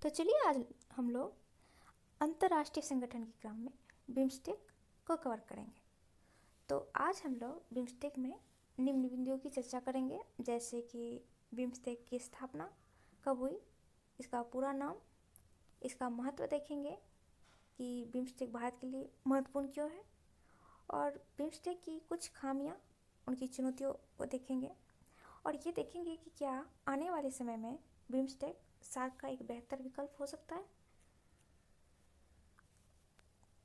तो चलिए आज हम लोग अंतर्राष्ट्रीय संगठन के क्रम में बिम्स्टेक को कवर करेंगे। तो आज हम लोग बिम्स्टेक में निम्न बिंदुओं की चर्चा करेंगे, जैसे कि बिम्स्टेक की स्थापना कब हुई, इसका पूरा नाम, इसका महत्व देखेंगे कि बिम्स्टेक भारत के लिए महत्वपूर्ण क्यों है, और बिम्स्टेक की कुछ खामियां, उनकी चुनौतियों को देखेंगे, और ये देखेंगे कि क्या आने वाले समय में बिम्स्टेक सार्क का एक बेहतर विकल्प हो सकता है।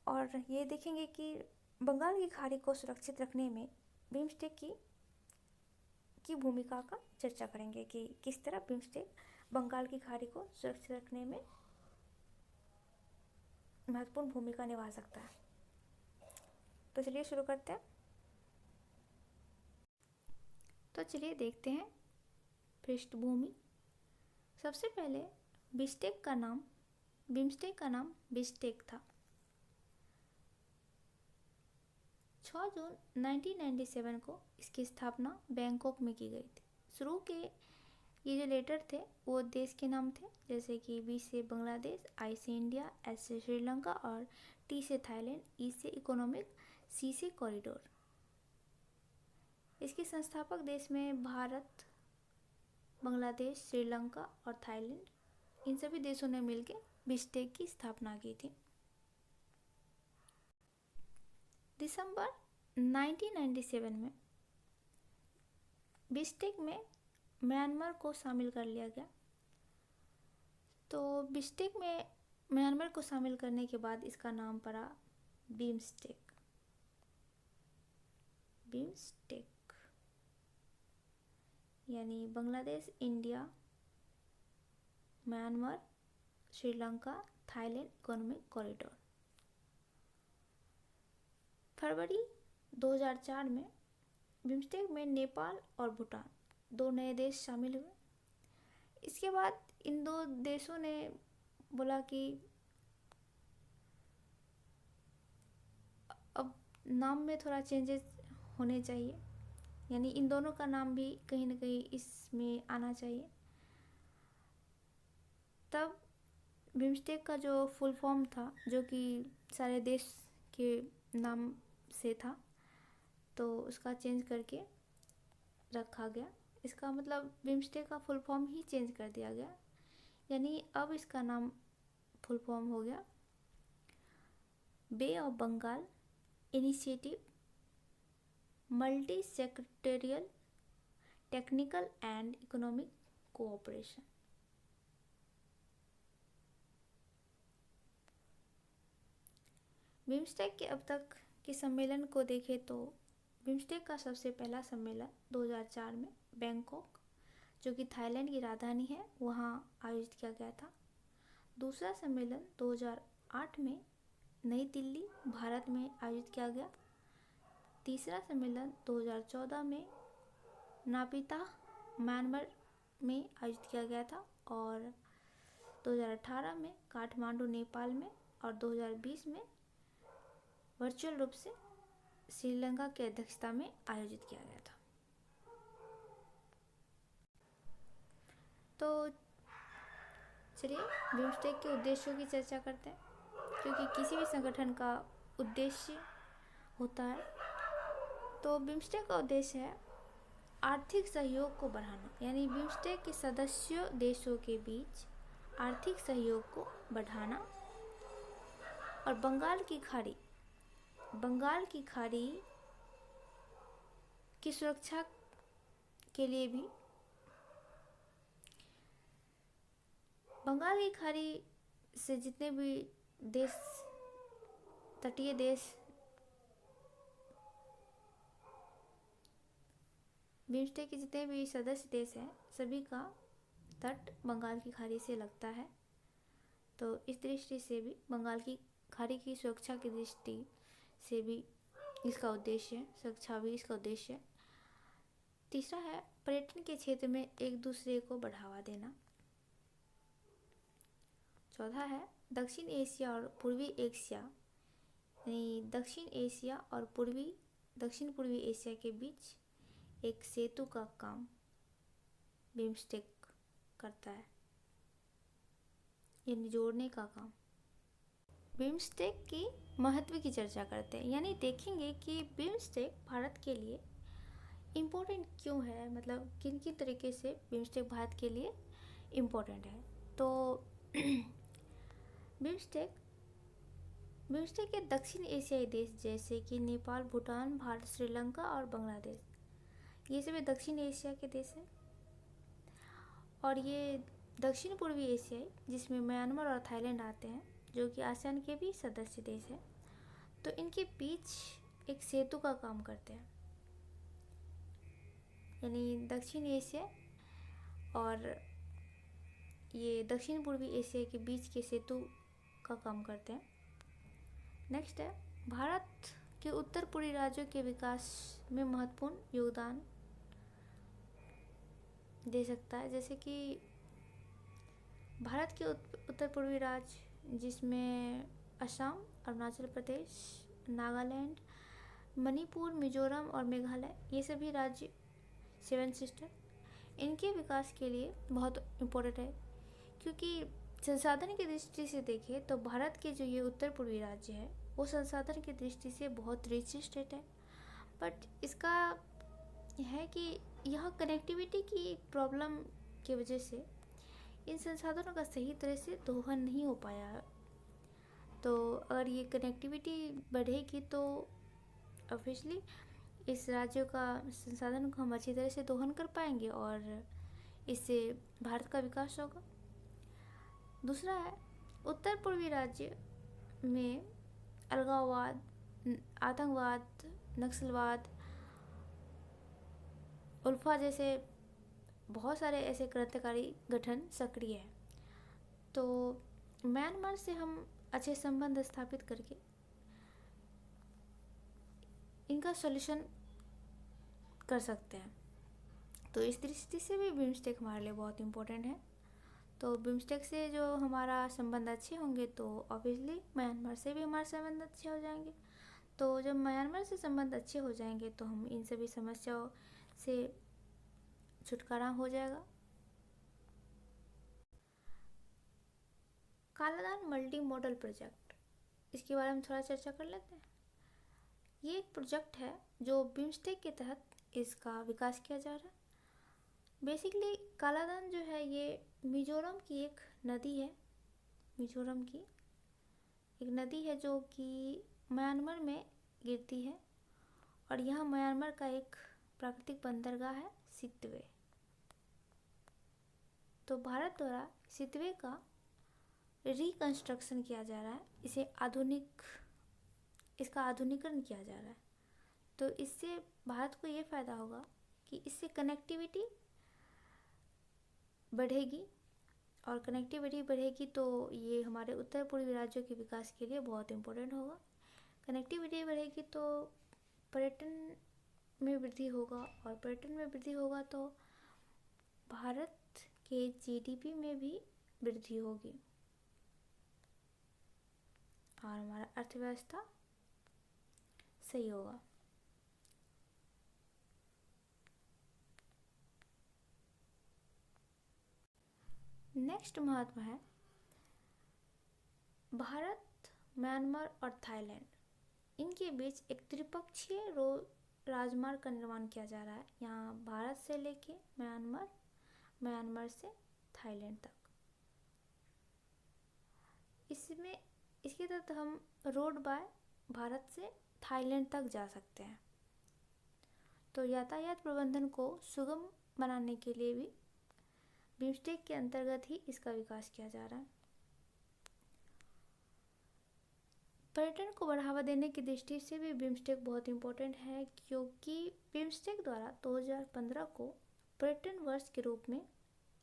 और ये देखेंगे कि बंगाल की खाड़ी को सुरक्षित रखने में बिम्स्टेक की भूमिका का चर्चा करेंगे कि किस तरह बिम्स्टेक बंगाल की खाड़ी को सुरक्षित रखने में महत्वपूर्ण भूमिका निभा सकता है। तो चलिए शुरू करते हैं। तो चलिए देखते हैं पृष्ठभूमि। सबसे पहले बिम्स्टेक का नाम बिम्स्टेक था। 6 जून 1997 को इसकी स्थापना बैंकॉक में की गई थी। शुरू के ये जो लेटर थे वो देश के नाम थे, जैसे कि बी से बांग्लादेश, आई से इंडिया, एस से श्रीलंका और टी से थाईलैंड, ई से इकोनॉमिक, सी से कॉरिडोर। इसके संस्थापक देश में भारत, बांग्लादेश, श्रीलंका और थाईलैंड, इन सभी देशों ने मिलकर बिम्स्टेक की स्थापना की थी। दिसंबर 1997 में बिम्स्टेक में म्यांमार को शामिल कर लिया गया। तो बिम्स्टेक में म्यांमार को शामिल करने के बाद इसका नाम पड़ा बिम्स्टेक। यानी Bangladesh, India, Myanmar, Sri Lanka, Thailand economic corridor. फरवरी 2004 में बिम्स्टेक में नेपाल और भूटान 2 नए देश शामिल हुए। इसके बाद इन 2 देशों ने बोला कि अब नाम में थोड़ा चेंजेस होने चाहिए, यानी इन दोनों का नाम भी कहीं ना कहीं इसमें आना चाहिए। तब बिम्स्टेक का जो फुल फॉर्म था, जो कि सारे देश के नाम से था, तो उसका चेंज करके रखा गया। इसका मतलब बिम्स्टेक का फुल फॉर्म ही चेंज कर दिया गया, यानी अब इसका नाम फुल फॉर्म हो गया bay of Bengal initiative multi secretarial technical and economic cooperation. BIMSTEC के अब तक के सम्मेलन को देखें तो बिम्स्टेक का सबसे पहला सम्मेलन 2004 में बैंकॉक, जो कि थाईलैंड की राजधानी है, वहाँ आयोजित किया गया था। दूसरा सम्मेलन 2008 में नई दिल्ली, भारत में आयोजित किया गया। तीसरा सम्मेलन 2014 में नापिता, म्यांमार में आयोजित किया गया था, और 2018 में काठमांडू, नेपाल में, और 2020 में वर्चुअल रूप से श्रीलंका की अध्यक्षता में आयोजित किया गया था। तो चलिए बिम्स्टेक के उद्देश्यों की चर्चा करते हैं, क्योंकि किसी भी संगठन का उद्देश्य होता है। तो बिम्स्टेक का उद्देश्य है आर्थिक सहयोग को बढ़ाना, यानी बिम्स्टेक के सदस्य देशों के बीच आर्थिक सहयोग को बढ़ाना, और बंगाल की खाड़ी की सुरक्षा के लिए भी। बंगाल की खाड़ी से जितने भी देश, तटीय देश, बिम्स्टेक के जितने भी सदस्य देश हैं, सभी का तट बंगाल की खाड़ी से लगता है। तो इस दृष्टि से भी बंगाल की खाड़ी की सुरक्षा की दृष्टि से भी इसका उद्देश्य है, सुरक्षा भी इसका उद्देश्य है। तीसरा है पर्यटन के क्षेत्र में एक दूसरे को बढ़ावा देना। चौथा है दक्षिण एशिया और पूर्वी एशिया, यानी दक्षिण एशिया और दक्षिण पूर्वी एशिया के बीच एक सेतु का काम बिम्स्टेक करता है। यानी जोड़ने का काम। बिम्स्टेक की महत्व की चर्चा करते हैं, यानी देखेंगे कि बिम्स्टेक भारत के लिए इम्पोर्टेंट क्यों है, मतलब किन किन तरीके से बिम्स्टेक भारत के लिए इम्पोर्टेंट है। तो बिम्स्टेक बिम्स्टेक के दक्षिण एशियाई देश जैसे कि नेपाल, भूटान, भारत, श्रीलंका और बांग्लादेश, ये सभी दक्षिण एशिया के देश हैं। और ये दक्षिण पूर्वी एशियाई, जिसमें म्यांमार और थाईलैंड आते हैं, जो कि आसियान के भी सदस्य देश हैं, तो इनके बीच एक सेतु का काम करते हैं। यानी दक्षिण एशिया और ये दक्षिण पूर्वी एशिया के बीच के सेतु का काम करते हैं। नेक्स्ट है, भारत के उत्तर पूर्वी राज्यों के विकास में महत्वपूर्ण योगदान दे सकता है। जैसे कि भारत के उत्तर पूर्वी राज्य, जिसमें असम, अरुणाचल प्रदेश, नागालैंड, मणिपुर, मिजोरम और मेघालय, ये सभी राज्य 7 सिस्टर, इनके विकास के लिए बहुत इम्पोर्टेंट है। क्योंकि संसाधन की दृष्टि से देखें तो भारत के जो ये उत्तर पूर्वी राज्य है वो संसाधन की दृष्टि से बहुत रिच स्टेट है, बट इसका है कि यह कनेक्टिविटी की प्रॉब्लम की वजह से इन संसाधनों का सही तरह से दोहन नहीं हो पाया है। तो अगर ये कनेक्टिविटी बढ़ेगी तो ऑब्वियसली इस राज्यों का संसाधन को हम अच्छी तरह से दोहन कर पाएंगे और इससे भारत का विकास होगा। दूसरा है, उत्तर पूर्वी राज्य में अलगाववाद, आतंकवाद, नक्सलवाद, उल्फा जैसे बहुत सारे ऐसे क्रांतिकारी गठन सक्रिय हैं। तो म्यांमार से हम अच्छे संबंध स्थापित करके इनका सॉल्यूशन कर सकते हैं। तो इस दृष्टि से भी बिम्स्टेक हमारे लिए बहुत इम्पोर्टेंट है। तो बिम्स्टेक से जो हमारा संबंध अच्छे होंगे तो ऑब्वियसली म्यांमार से भी हमारे संबंध अच्छे हो जाएंगे। तो जब म्यांमार से संबंध अच्छे हो जाएंगे तो हम इन सभी समस्याओं से छुटकारा हो जाएगा। कालादान मल्टी मॉडल प्रोजेक्ट, इसके बारे में थोड़ा चर्चा कर लेते हैं। ये एक प्रोजेक्ट है जो बिम्स्टेक के तहत इसका विकास किया जा रहा है। बेसिकली कालादान जो है ये मिजोरम की एक नदी है। मिजोरम की एक नदी है जो कि म्यांमार में गिरती है और यह म्यांमार का एक प्राकृतिक बंदरगाह है, सितवे। तो भारत द्वारा सितवे का रिकंस्ट्रक्शन किया जा रहा है, इसका आधुनिकीकरण किया जा रहा है। तो इससे भारत को ये फ़ायदा होगा कि इससे कनेक्टिविटी बढ़ेगी और कनेक्टिविटी बढ़ेगी तो ये हमारे उत्तर पूर्वी राज्यों के विकास के लिए बहुत इम्पोर्टेंट होगा। कनेक्टिविटी बढ़ेगी तो पर्यटन में वृद्धि होगा और पर्यटन में वृद्धि होगा तो भारत के जीडीपी में भी वृद्धि होगी और हमारा अर्थव्यवस्था सही होगा। नेक्स्ट महत्व है, भारत, म्यांमार और थाईलैंड, इनके बीच एक त्रिपक्षीय राजमार्ग का निर्माण किया जा रहा है। यहाँ भारत से लेके म्यांमार, म्यांमार से थाईलैंड तक। इसके तहत हम रोड बाय भारत से थाईलैंड तक जा सकते हैं। तो यातायात प्रबंधन को सुगम बनाने के लिए भी बिम्स्टेक के अंतर्गत ही इसका विकास किया जा रहा है। पर्यटन को बढ़ावा देने की दृष्टि से भी बिम्स्टेक बहुत इम्पोर्टेंट है, क्योंकि बिम्स्टेक द्वारा 2015 को पर्यटन वर्ष के रूप में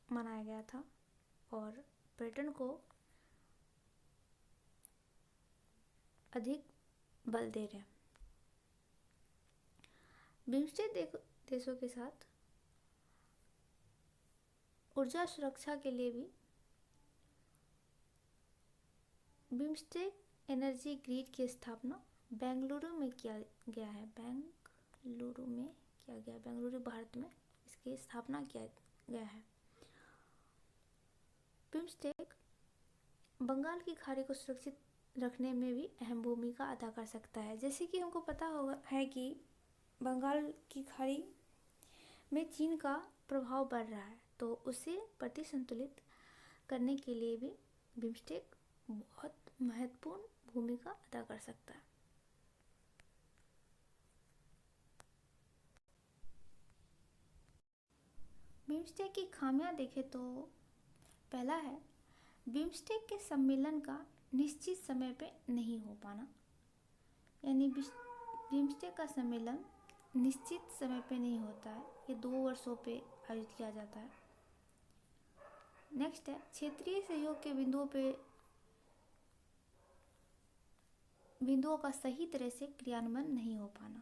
मनाया गया था और पर्यटन को अधिक बल दे रहे हैं। बिम्स्टेक देशों के साथ ऊर्जा सुरक्षा के लिए भी बिम्स्टेक एनर्जी ग्रिड की स्थापना बेंगलुरु में किया गया है। बेंगलुरु भारत में इसकी स्थापना किया गया है। बिम्स्टेक बंगाल की खाड़ी को सुरक्षित रखने में भी अहम भूमिका अदा कर सकता है। जैसे कि हमको पता होगा है कि बंगाल की खाड़ी में चीन का प्रभाव बढ़ रहा है, तो उसे प्रतिसंतुलित करने के लिए भी बिम्स्टेक बहुत महत्वपूर्ण भूमिका अदा कर सकता है। बिम्स्टेक की खामियां देखें तो पहला है बिम्स्टेक के सम्मेलन का निश्चित समय पे नहीं हो पाना, यानी बिम्स्टेक का सम्मेलन निश्चित समय पे नहीं होता है, ये 2 वर्षों पे आयोजित किया जाता है। नेक्स्ट है क्षेत्रीय सहयोग के बिंदुओं का सही तरह से क्रियान्वयन नहीं हो पाना।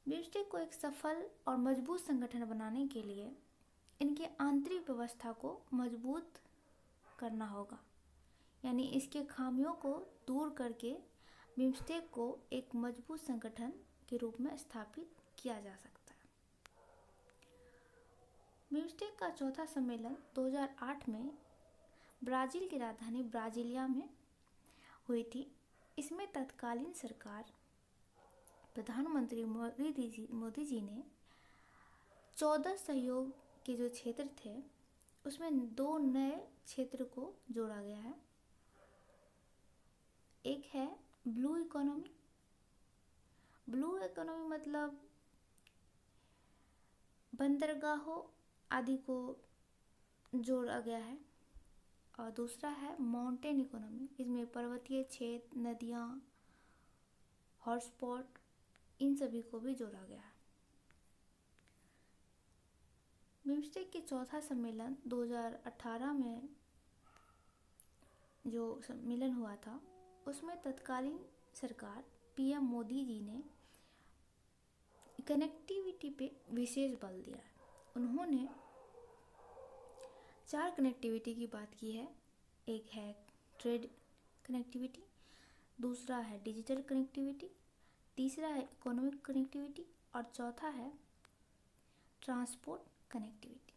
बिम्स्टेक को एक सफल और मजबूत संगठन बनाने के लिए इनके आंतरिक व्यवस्था को मजबूत करना होगा, यानी इसके खामियों को दूर करके बिम्स्टेक को एक मजबूत संगठन के रूप में स्थापित किया जा सकता है। बिम्स्टेक का चौथा सम्मेलन 2008 में ब्राज़ील की राजधानी ब्राज़िलिया में हुई थी। इसमें तत्कालीन सरकार प्रधानमंत्री मोदी जी ने 14 सहयोग के जो क्षेत्र थे उसमें 2 नए क्षेत्र को जोड़ा गया है। एक है ब्लू इकोनॉमी। ब्लू इकोनॉमी मतलब बंदरगाहों आदि को जोड़ा गया है। और दूसरा है माउंटेन इकोनॉमी, इसमें पर्वतीय क्षेत्र, नदियाँ, हॉटस्पॉट, इन सभी को भी जोड़ा गया है। बिम्स्टेक के चौथा सम्मेलन 2018 में जो सम्मेलन हुआ था उसमें तत्कालीन सरकार पीएम मोदी जी ने कनेक्टिविटी पे विशेष बल दिया है। उन्होंने 4 कनेक्टिविटी की बात की है। एक है ट्रेड कनेक्टिविटी, दूसरा है डिजिटल कनेक्टिविटी, तीसरा है इकोनॉमिक कनेक्टिविटी और चौथा है ट्रांसपोर्ट कनेक्टिविटी।